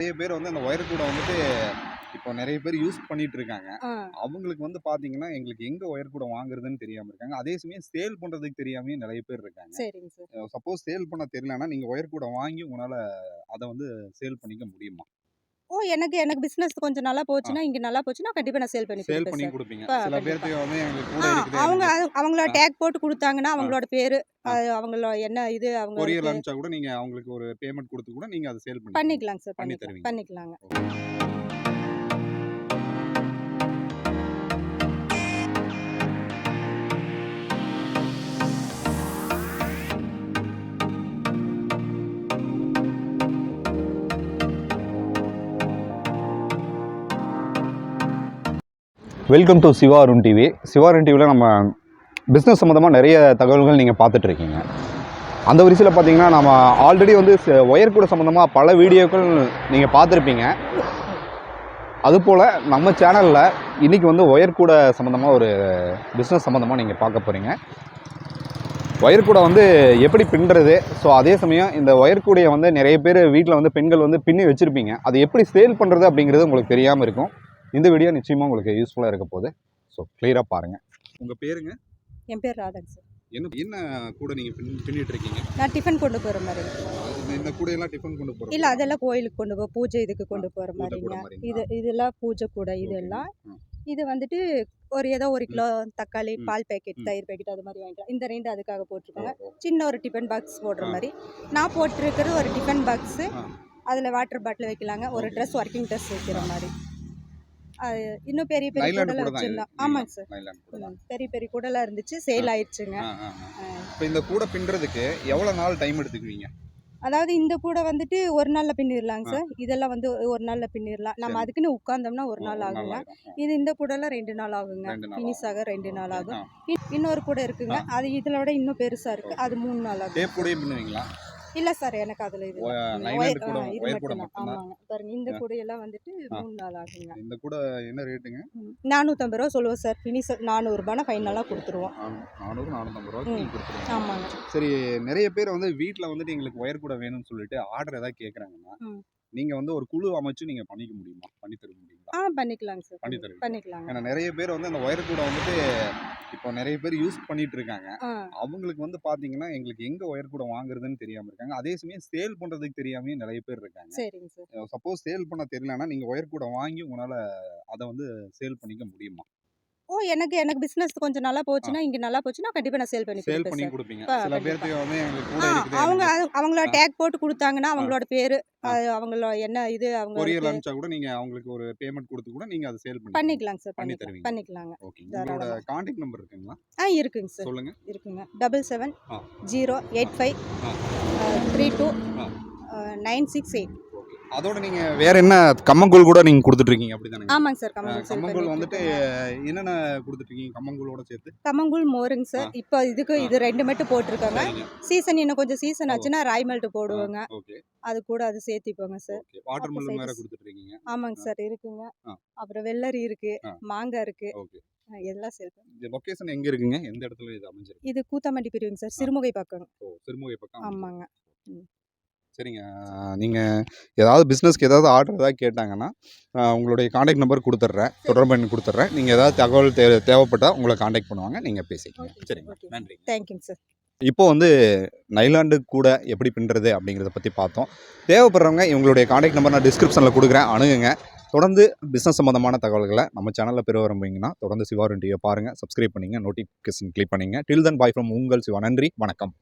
நிறைய பேர் வந்து அந்த ஒயர் கூட வந்துட்டு இப்போ நிறைய பேர் யூஸ் பண்ணிட்டு இருக்காங்க. ஆ. அவங்களுக்கு வந்து பார்த்தீங்கன்னா, எங்களுக்கு எங்க ஒயர் கூட வாங்குறதுன்னு தெரியாம இருக்காங்க. அதே சமயம் சேல் பண்றதுக்கு தெரியாமயும் நிறைய பேர் இருக்காங்க. சரிங்க சார். சப்போஸ் சேல் பண்ண தெரியலன்னா, நீங்க ஒயர் கூட வாங்கி உங்களால அத வந்து சேல் பண்ணிக்க முடியுமா? எனக்கு பிசினஸ் கொஞ்சம் நல்லா ஆ. போச்சுன்னா, இங்க நல்லா போச்சுன்னா கண்டிப்பா நான் சேல் பண்ணி சேல் குடுப்பேன் பண்ணி சார். குடுப்பீங்க. சில கண்டிப்பா. பேர்த்துக்கு வந்து எங்களுக்கு கூட ஆ இருக்குது அவங்க எனக்கு அவங்களோட ஆ, டேக் போட்டு குடுத்தாங்கன்னா, ஆ, அவங்களோட பேரு, ஆ. அவங்களோட என்ன இது அவங்களோட கொரியர் அனுப்பிச்சா கூட நீங்க அவங்களுக்கு ஒரு பேமெண்ட் குடுத்து கூட நீங்க அத சேல் பண்ணிக்குவீங்க. பண்ணிக்கலாங்க சார். பண்ணி பண்ணிக்கலாம். தருவீங்க. பண்ணிக்கலாங்க. Welcome to Shiva Arun TV. Shiva Arun டிவியில் நம்ம பிஸ்னஸ் சம்மந்தமாக நிறைய தகவல்கள் நீங்கள் பார்த்துட்ருக்கீங்க. அந்த வரிசையில் பார்த்தீங்கன்னா நம்ம ஆல்ரெடி வந்து ஒயர் கூட சம்மந்தமாக பல வீடியோக்கள் நீங்கள் பார்த்துருப்பீங்க. அதுபோல் நம்ம சேனலில் இன்றைக்கி வந்து ஒயர் கூட சம்மந்தமாக ஒரு பிஸ்னஸ் சம்மந்தமாக நீங்கள் பார்க்க போகிறீங்க. ஒயர் கூட வந்து எப்படி பின்னுறது, ஸோ அதே சமயம் இந்த ஒயர் கூடையை வந்து நிறைய பேர் வீட்டில் வந்து பெண்கள் வந்து பின்னி வச்சுருப்பீங்க. அது எப்படி சேல் பண்ணுறது அப்படிங்கிறது உங்களுக்கு தெரியாமல் இருக்கும். இந்த வீடியோ நிச்சயமாக உங்களுக்கு யூஸ்ஃபுல்லாக இருக்க போகுது. ஸோ கிளியராக பாருங்கள். உங்க பேருங்க? என் பேர் ராதாங்க சார். என்ன கூட நீங்க பின்னிட்டு இருக்கீங்க? நான் டிஃபன் கொண்டு போற மாரி. இந்த கூடையெல்லாம் டிஃபன் கொண்டு போறோம். இல்ல அதெல்லாம் கோயிலுக்கு கொண்டு பூஜை இதுக்கு கொண்டு போற பூஜை கூட மாரிங்க. மாரிங்களா? இதெல்லாம் பூஜை கூட இதெல்லாம். இது வந்துட்டு ஏதோ 1 கிலோ தக்காளி, ம். பால் பேக்கெட், ம். தயிர் பேக்கெட் அது மாதிரி வாங்கிக்கலாம். இந்த 2 அதுக்காக போட்டிருக்காங்க. ஓ, ஓ. சின்ன ஒரு டிஃபன் பாக்ஸ் போடுற ஆ. மாரி. நான் போட்டிருக்கிறது ஒரு டிஃபன் பாக்ஸு. ஆ. அதில் வாட்டர் பாட்டில் வைக்கலாங்க. ஒரு ஓகே. ட்ரெஸ் ஒர்க்கிங் ட்ரெஸ் வைக்கிற மாதிரி. அது இன்னும் பெரிய பெரிய நைலான் கூடலாம் கூட தான் இது. வச்சிருந்தோம். ஆமாங்க சார். நைலான் கூட தான். பெரிய பெரிய கூடலாம் இருந்துச்சு. சேல் ஆயிடுச்சுங்க. ஆ. இப்போ இந்த கூடை பின்றதுக்கு எவ்வளவு நாள் டைம் எடுத்துக்குவீங்க? அதாவது இந்த கூடை வந்துட்டு ஒரு நாள்ல பின்னிடலாங்க ஆ. சார். இதெல்லாம் வந்து ஒரு நாள்ல பின்னிடலாம். நம்ம சரி. அதுக்குன்னு உட்கார்ந்தோம்னா ஒரு நாள் ஒரு நாள் ஆகுங்க. ஆயிடும். இது இந்த கூடைலாம் 2 நாள் ஆகுங்க. 2 நாள் ஃபினிஷ் ஆகும். ஆக 2 நாள் ஓகே. ஆகும். இன்னொரு கூடை இருக்குங்க. ஆ. அது இதில விட இன்னும் பெருசா இருக்கு. ஓகே. அது 3 நாள் ஆகும். டேப் கூடயே பின்னுவீங்களா? இல்ல சார், எனக்கு அதுல இது நைலான் கூட இது ஒயர் கூட மட்டும் தான். மட்டும் தான். ஆமாங்க. பாருங்க இந்த ஆ. கூடையெல்லாம் வந்துட்டு ஆ. 3 நாள் ஆகுங்க. இந்த கூட என்ன ரேட்டுங்க? ரூ. 450 சொல்லுவோம் சார். ஃபினிஷ் ரூ. 400 ஃபைனலா குடுத்துருவோம். 400 450 ரூபாய்க்கு நீங்க கொடுத்துருவீங்க. ஆமாங்க. சரி, நிறைய பேர் வந்து வீட்ல வந்துட்டு எங்களுக்கு ஒயர் கூட வேணும்னு சொல்லிட்டு ஆர்டர் ஏதாவது கேக்குறாங்கன்னா, ம். நீங்க வந்து ஒரு குழு அமைச்சு நீங்க பண்ணிக்க முடியுமா? பண்ணி தர முடியுங்களா? பண்ணிக்கலாங்க சார். பண்ணி தருவீங்க. பண்ணிக்கலாங்க. ஏன்னா நிறைய பேர் வந்து அந்த ஒயர் கூட வந்துட்டு இப்போ நிறைய பேர் யூஸ் பண்ணிட்டு இருக்காங்க. ஆ. அவங்களுக்கு வந்து பாத்தீங்கன்னா, எங்களுக்கு எங்க ஒயர் கூட வாங்குறதுன்னு தெரியாம இருக்காங்க. அதே சமயம் சேல் பண்றதுக்கு தெரியாமயும் நிறைய பேர் இருக்காங்க. சரிங்க சார். சப்போஸ் சேல் பண்ண தெரியலன்னா, நீங்க ஒயர் கூட வாங்கி உங்களால அத வந்து சேல் பண்ணிக்க முடியுமா? எனக்கு பிசினஸ் கொஞ்சம் நல்லா ஆ. போச்சுன்னா, இங்க நல்லா போச்சுன்னா கண்டிப்பா நான் சேல் பண்ணி சேல் குடுப்பேன் பண்ணி சார். குடுப்பீங்க. சில கண்டிப்பா. பேர்த்துக்கு வந்து எங்களுக்கு கூட ஆ இருக்குது அவங்க எனக்கு அவங்களோட ஆ, டேக் போட்டு குடுத்தாங்கன்னா, ஆ, அவங்களோட பேரு, ஆ. அவங்களோட என்ன இது அவங்களோட கொரியர் பேரு அனுப்பிச்சா கூட நீங்க அவங்களுக்கு ஒரு பேமெண்ட் குடுத்து கூட நீங்க அத சேல் பண்ணிக்குவீங்க. பண்ணிக்கலாங்க சார். பண்ணி பண்ணிக்கலாம். தருவீங்க. பண்ணிக்கலாங்க. ஓகே. உங்களோட தாராளமா. கான்டாக்ட் நம்பர் இருக்குங்களா? இருக்குங்க சார். சொல்லுங்க. இருக்குங்க. 77 ஆ, 085 ஆ, 32 ஆ. 968. ஓகே. அதோட நீங்க வேற என்ன கம்மங்கூழ் கூட நீங்க குடுத்துட்டு இருக்கீங்க அப்படிதானங்க? ஆமாங்க சார். கம்மங்கூழ் சேல் கம்மங்கூழ் பண்ணிட்டு வந்துட்டு இருக்கேங்க. என்னென்ன குடுத்துட்டு இருக்கீங்க கம்மங்கூழோட சேர்த்து? கம்மங்கூழ், மோருங்க ஆ, சார். இப்போ இதுக்கு ஆ. இது 2 மட்டும் போட்டிருக்காங்க. சரிங்க. சீசன் இன்னும் கொஞ்சம் சீசன் ஓ. ஆச்சுன்னா ராய் மால்ட் ஆ, போடுவோங்க. ஓகே. அது கூட அது சேர்த்திப்போங்க சார். ஓகே. வாட்டர் அப்ப மெலன் வேற சைடிஸ் குடுத்துட்டு இருக்கீங்க. ஆமாங்க ஆ, சார் இருக்குங்க. ஆ, அப்புறம் வெள்ளரி இருக்கு, ஆ. மாங்காய் இருக்கு. ஓகே. எல்லாம் சேல் இந்த லொகேஷன் எங்க இருக்குங்க? எந்த இடத்துல இது அமைஞ்சிருக்கு? இது கூத்தாமண்டி பிரிவுங்க சார். ஆ, சிறுமுகை பக்கம். ஓ, சிறுமுகை பக்கம் ஆமாங்க. அமைஞ்சிருக்கு. ம். சரிங்க. நீங்க ஏதாவது பிசினஸ்க்கு ஏதாவது ஆர்டர் ஏதாவது கேட்டாங்கன்னா, உங்களுடைய கான்டாக்ட் நம்பர் குடுத்துடுறேன். தொடர்பு எண் குடுத்துடுறேன். நீங்க ஏதாவது தகவல் தேவைப்பட்டா உங்கள கான்டாக்ட் பண்ணுவாங்க. நீங்க பேசிக்கங்க. Okay sir. சரிங்களா? Okay sir. நன்றிங்க. தேங்க்யூங்க சார். இப்போ வந்து நைலாண்டு கூட எப்படி பின்னுறது அப்படிங்கிறத பற்றி பார்த்தோம். தேவைப்படுறவங்க இவங்களுடைய கான்டாக்ட் நம்பர் நான் டிஸ்கிரிப்ஷனில் கொடுக்குறேன், அணுகுங்க. தொடர்ந்து பிஸ்னஸ் சம்மந்தமான தகவல்களை நம்ம சேனலில் பெற விரும்புனீங்கன்னா தொடர்ந்து சிவா அருண் டிவியை பாருங்கள், சப்ஸ்கிரைப் பண்ணிங்க, நோட்டிஃபிகேஷன் கிளிக் பண்ணிங்க. டில் தென் பாய் ஃப்ரம் உங்கள் சிவா. நன்றி, வணக்கம்.